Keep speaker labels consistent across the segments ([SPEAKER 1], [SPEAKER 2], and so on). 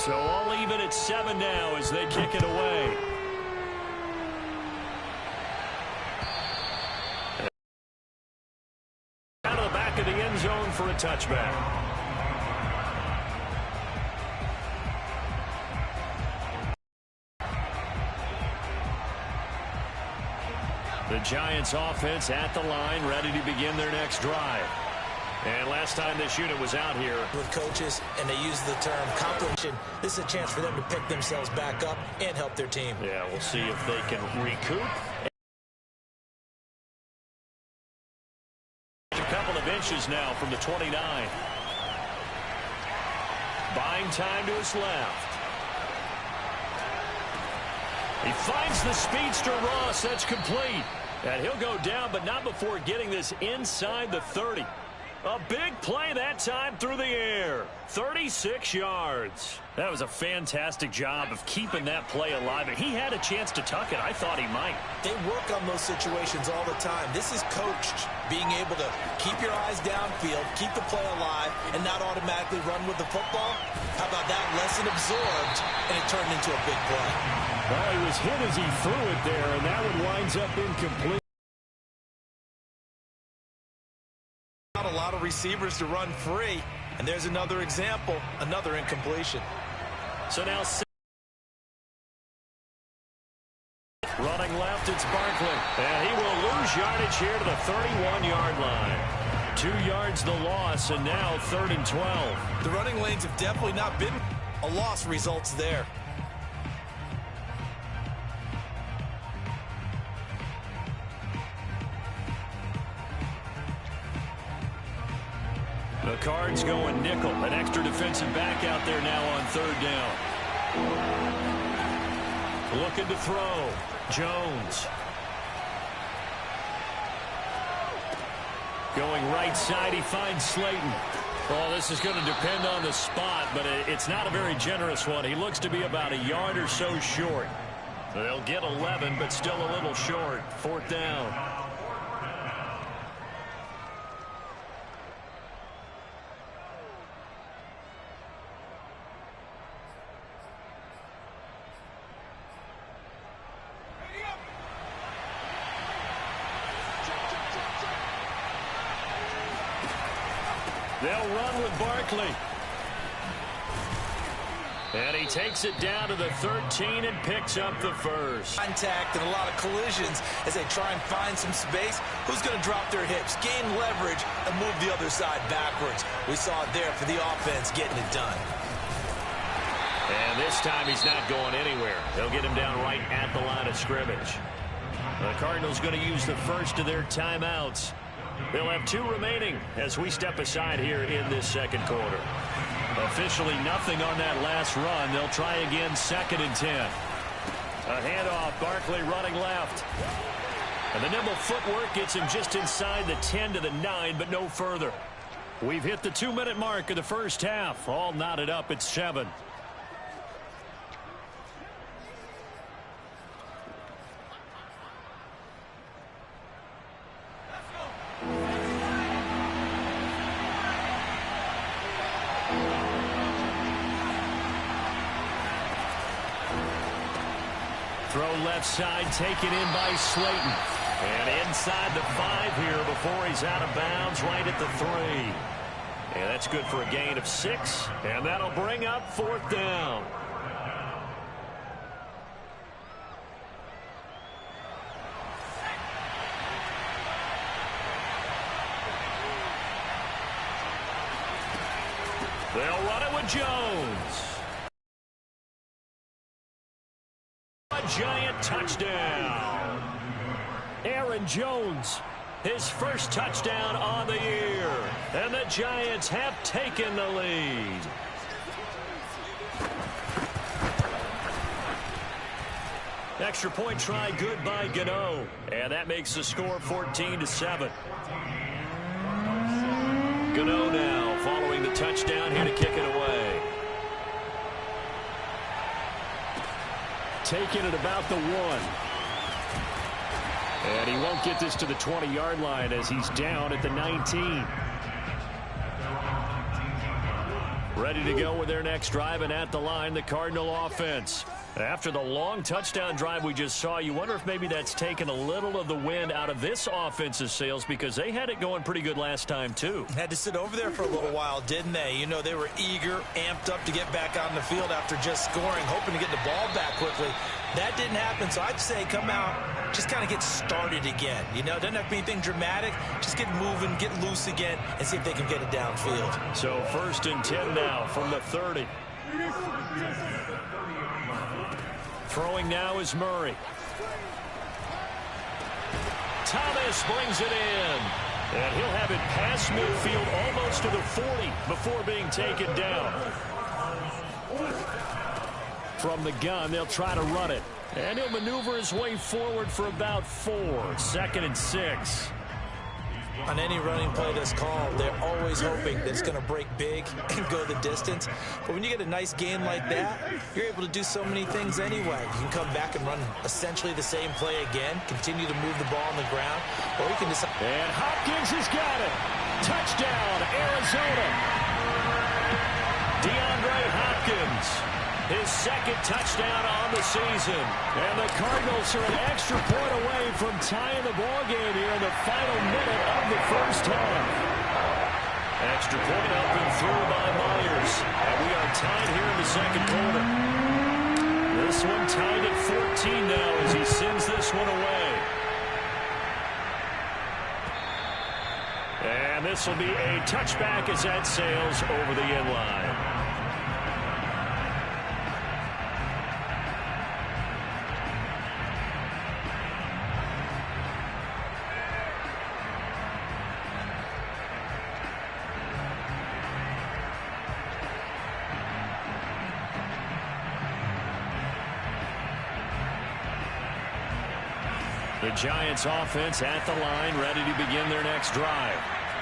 [SPEAKER 1] So all even at 7 now as they kick it away. Out of the back of the end zone for a touchback. The Giants offense at the line, ready to begin their next drive. And last time this unit was out here
[SPEAKER 2] with coaches, and they use the term competition. This is a chance for them to pick themselves back up and help their team.
[SPEAKER 1] Yeah, we'll see if they can recoup. A couple of inches now from the 29. Buying time to his left. He finds the speedster Ross. That's complete. And he'll go down, but not before getting this inside the 30. A big play that time through the air. 36 yards. That was a fantastic job of keeping that play alive. And he had a chance to tuck it. I thought he might.
[SPEAKER 2] They work on those situations all the time. This is coached, being able to keep your eyes downfield, keep the play alive, and not automatically run with the football. How about that? Lesson absorbed, and it turned into a big play.
[SPEAKER 1] Well, he was hit as he threw it there, and that one winds up incomplete.
[SPEAKER 2] A lot of receivers to run free, and there's another example, another incompletion.
[SPEAKER 1] So now running left, it's Barkley, and he will lose yardage here to the 31-yard line. 2 yards the loss, and now 3rd and 12.
[SPEAKER 2] The running lanes have definitely not been a loss. Results there.
[SPEAKER 1] The Cards going nickel. An extra defensive back out there now on 3rd down. Looking to throw. Jones. Going right side, he finds Slayton. Well, this is going to depend on the spot, but it's not a very generous one. He looks to be about a yard or so short. They'll get 11, but still a little short. 4th down. They'll run with Barkley. And he takes it down to the 13 and picks up the first.
[SPEAKER 2] Contact and a lot of collisions as they try and find some space. Who's going to drop their hips, gain leverage, and move the other side backwards? We saw it there for the offense getting it done.
[SPEAKER 1] And this time he's not going anywhere. They'll get him down right at the line of scrimmage. The Cardinals going to use the first of their timeouts. They'll have 2 remaining as we step aside here in this second quarter. Officially nothing on that last run. They'll try again, 2nd and 10. A handoff, Barkley running left. And the nimble footwork gets him just inside the 10 to the 9, but no further. We've hit the 2-minute mark of the first half. All knotted up at 7. Throw left side, taken in by Slayton. And inside the 5 here before he's out of bounds, right at the 3. And that's good for a gain of 6. And that'll bring up 4th down. They'll run it with Jones. A giant touchdown. Aaron Jones, his first touchdown on the year. And the Giants have taken the lead. Extra point try good by Gano. And that makes the score 14-7. Gano now following the touchdown here to kick it away. Taking it about the 1. And he won't get this to the 20-yard line as he's down at the 19. Ready to go with their next drive, and at the line, the Cardinal offense. After the long touchdown drive we just saw, you wonder if maybe that's taken a little of the wind out of this offense's sails, because they had it going pretty good last time, too.
[SPEAKER 2] Had to sit over there for a little while, didn't they? You know, they were eager, amped up to get back on the field after just scoring, hoping to get the ball back quickly. That didn't happen, so I'd say come out, just kind of get started again. You know, it doesn't have to be anything dramatic. Just get moving, get loose again, and see if they can get it downfield.
[SPEAKER 1] So 1st and 10 now from the 30. Throwing now is Murray. Thomas brings it in. And he'll have it past midfield almost to the 40 before being taken down. From the gun, they'll try to run it. And he'll maneuver his way forward for about 4. 2nd and 6.
[SPEAKER 2] On any running play that's called, they're always hoping that it's going to break big and go the distance. But when you get a nice game like that, you're able to do so many things anyway. You can come back and run essentially the same play again, continue to move the ball on the ground, or you can decide.
[SPEAKER 1] And Hopkins has got it. Touchdown, Arizona. DeAndre Hopkins, his 2nd touchdown on the season. And the Cardinals are an extra point away from tying the ball game here in the final minute of the first half. Extra point up and through by Myers. And we are tied here in the 2nd quarter. This one tied at 14 now as he sends this one away. And this will be a touchback as that sails over the end line. The Giants offense at the line, ready to begin their next drive.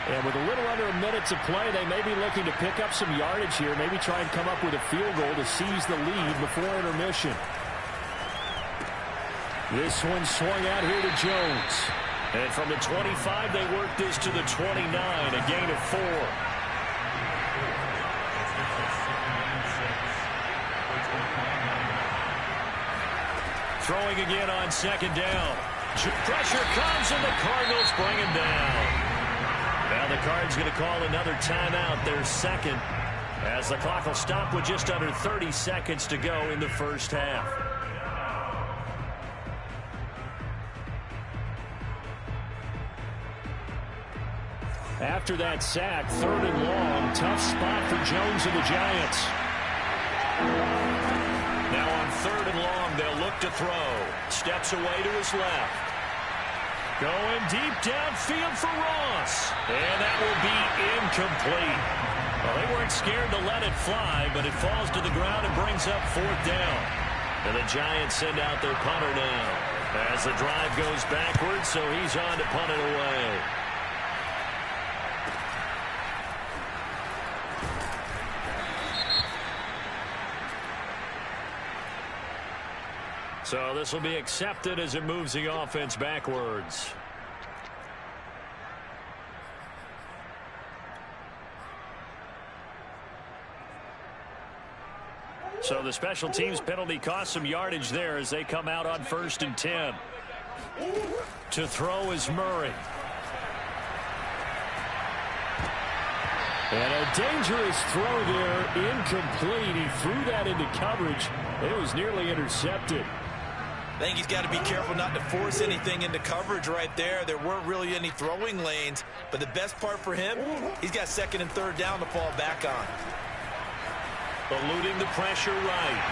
[SPEAKER 1] And with a little under a minute to play, they may be looking to pick up some yardage here, maybe try and come up with a field goal to seize the lead before intermission. This one swung out here to Jones. And from the 25, they work this to the 29, a gain of 4. Throwing again on 2nd down. Pressure comes, and the Cardinals bring him down. Now the Cards going to call another timeout, their 2nd, as the clock will stop with just under 30 seconds to go in the first half. After that sack, 3rd and long, tough spot for Jones and the Giants. Now on 3rd and long, they'll look to throw. Steps away to his left. Going deep downfield for Ross. And that will be incomplete. Well, they weren't scared to let it fly, but it falls to the ground and brings up 4th down. And the Giants send out their punter now. As the drive goes backwards, so he's on to punt it away. So this will be accepted as it moves the offense backwards. So the special teams penalty cost some yardage there as they come out on 1st and 10. To throw is Murray. And a dangerous throw there, incomplete. He threw that into coverage. It was nearly intercepted.
[SPEAKER 2] I think he's got to be careful not to force anything into coverage right there. There weren't really any throwing lanes, but the best part for him, he's got 2nd and 3rd down to fall back on.
[SPEAKER 1] Eluding the pressure right.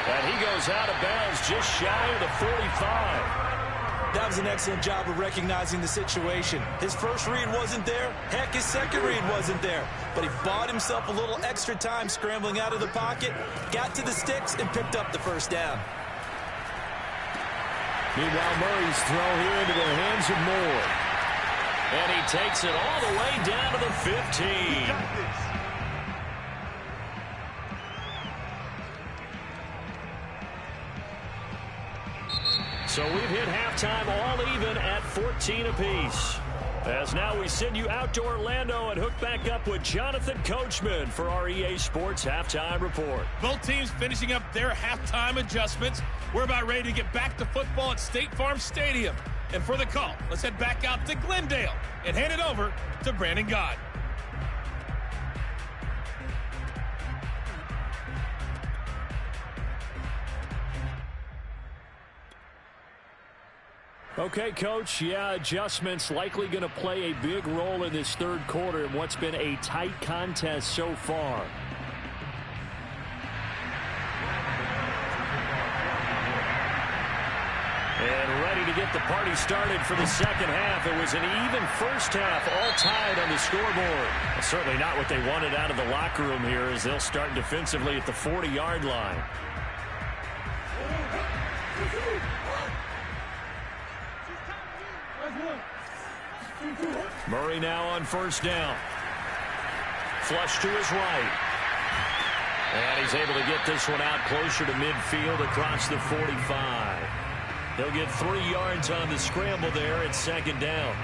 [SPEAKER 1] And he goes out of bounds just shy of the 45.
[SPEAKER 2] That was an excellent job of recognizing the situation. His first read wasn't there. Heck, his second read wasn't there. But he bought himself a little extra time scrambling out of the pocket, got to the sticks, and picked up the 1st down.
[SPEAKER 1] Meanwhile, Murray's throw here into the hands of Moore. And he takes it all the way down to the 15. So we've hit halftime all even at 14 apiece. As now we send you out to Orlando and hook back up with Jonathan Coachman for our EA Sports Halftime Report.
[SPEAKER 3] Both teams finishing up their halftime adjustments. We're about ready to get back to football at State Farm Stadium. And for the call, let's head back out to Glendale and hand it over to Brandon Gaudin.
[SPEAKER 1] Okay, Coach, adjustments likely going to play a big role in this third quarter in what's been a tight contest so far. And ready to get the party started for the second half. It was an even first half, all tied on the scoreboard. Well, certainly not what they wanted out of the locker room here as they'll start defensively at the 40-yard line. Murray now on first down. Flush to his right. And he's able to get this one out closer to midfield across the 45. He'll get 3 yards on the scramble there at second down.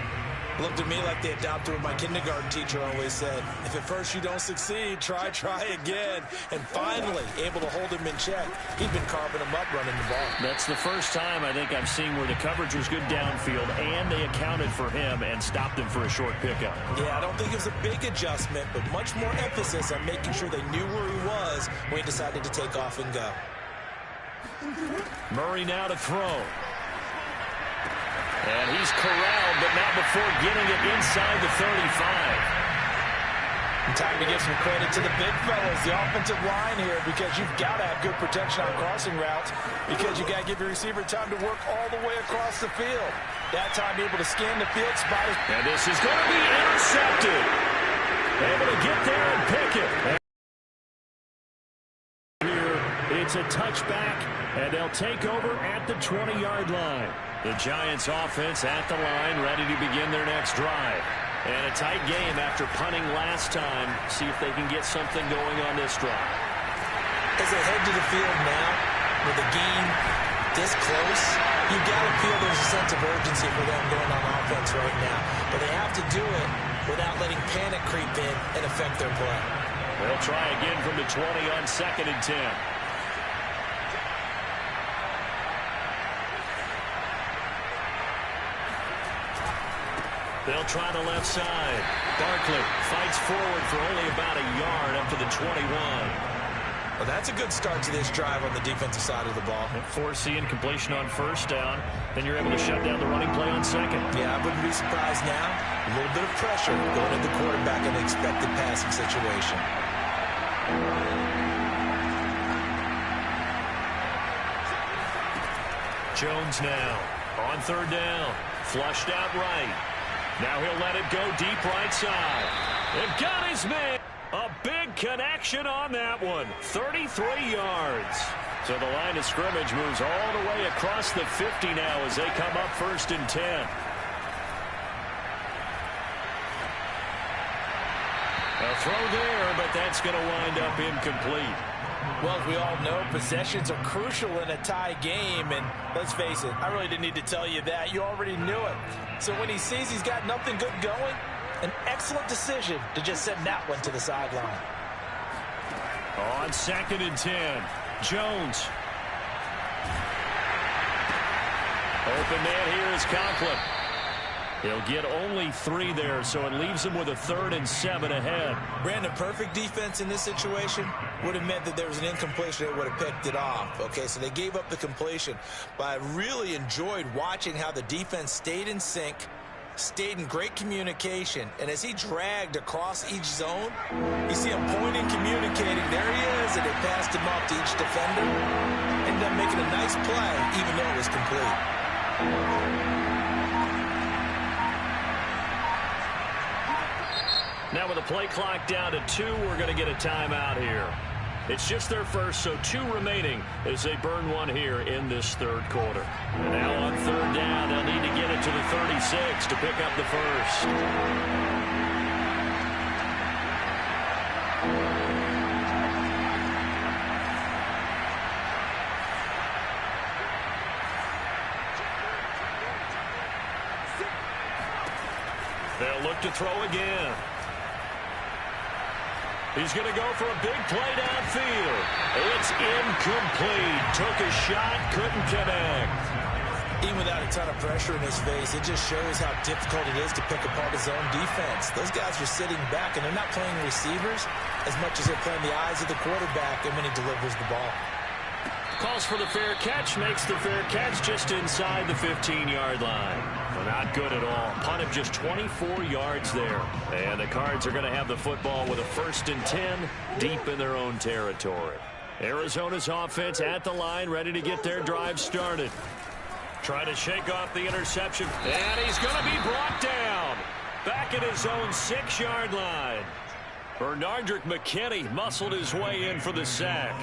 [SPEAKER 2] Looked at me like they adopted what my kindergarten teacher always said. If at first you don't succeed, try again. And finally, able to hold him in check. He'd been carving him up running the ball.
[SPEAKER 1] That's the first time I think I've seen where the coverage was good downfield and they accounted for him and stopped him for a short pickup.
[SPEAKER 2] Yeah, I don't think it was a big adjustment, but much more emphasis on making sure they knew where he was when he decided to take off and go.
[SPEAKER 1] Murray now to throw. And he's corralled, but not before getting it inside the 35.
[SPEAKER 2] Time to give some credit to the big fellas, the offensive line here, because you've got to have good protection on crossing routes because you got to give your receiver time to work all the way across the field. That time, able to scan the field, spot it.
[SPEAKER 1] And this is going to be intercepted. Able to get there and pick it. Here, it's a touchback, and they'll take over at the 20-yard line. The Giants offense at the line, ready to begin their next drive. And a tight game after punting last time. See if they can get something going on this drive.
[SPEAKER 2] As they head to the field now, with the game this close, you've got to feel there's a sense of urgency for them going on offense right now. But they have to do it without letting panic creep in and affect their play.
[SPEAKER 1] They'll try again from the 20 on 2nd and 10. They'll try the left side. Barkley fights forward for only about a yard up to the 21.
[SPEAKER 2] Well, that's a good start to this drive on the defensive side of the ball.
[SPEAKER 1] Forcing completion on first down. Then you're able to shut down the running play on second.
[SPEAKER 2] Yeah, I wouldn't be surprised now. A little bit of pressure going at the quarterback in an expected passing situation.
[SPEAKER 1] Jones now on third down. Flushed out right. Now he'll let it go deep right side. They've got his man. A big connection on that one. 33 yards. So the line of scrimmage moves all the way across the 50 now as they come up 1st and 10. A throw there, but that's going to wind up incomplete.
[SPEAKER 2] Well, as we all know, possessions are crucial in a tie game, and let's face it, I really didn't need to tell you that. You already knew it. So when he sees he's got nothing good going, an excellent decision to just send that one to the sideline.
[SPEAKER 1] On 2nd and 10, Jones. Open man here is Conklin. He'll get only 3 there, so it leaves him with a 3rd and 7 ahead.
[SPEAKER 2] Brandon, perfect defense in this situation would have meant that there was an incompletion that would have picked it off. Okay, so they gave up the completion. But I really enjoyed watching how the defense stayed in sync, stayed in great communication, and as he dragged across each zone, you see him pointing, communicating. There he is, and they passed him off to each defender. Ended up making a nice play, even though it was complete.
[SPEAKER 1] Now with the play clock down to 2, we're going to get a timeout here. It's just their first, so 2 remaining as they burn one here in this third quarter. And now on third down, they'll need to get it to the 36 to pick up the first. They'll look to throw again. He's going to go for a big play downfield. It's incomplete. Took a shot, couldn't connect.
[SPEAKER 2] Even without a ton of pressure in his face, it just shows how difficult it is to pick apart his own defense. Those guys are sitting back, and they're not playing receivers as much as they're playing the eyes of the quarterback and when he delivers the ball.
[SPEAKER 1] Calls for the fair catch, makes the fair catch just inside the 15-yard line. Well, not good at all. Punt of just 24 yards there. And the Cards are going to have the football with a 1st and 10 deep in their own territory. Arizona's offense at the line, ready to get their drive started. Try to shake off the interception, and he's going to be brought down. Back at his own 6-yard line. Bernardrick McKinney muscled his way in for the sack.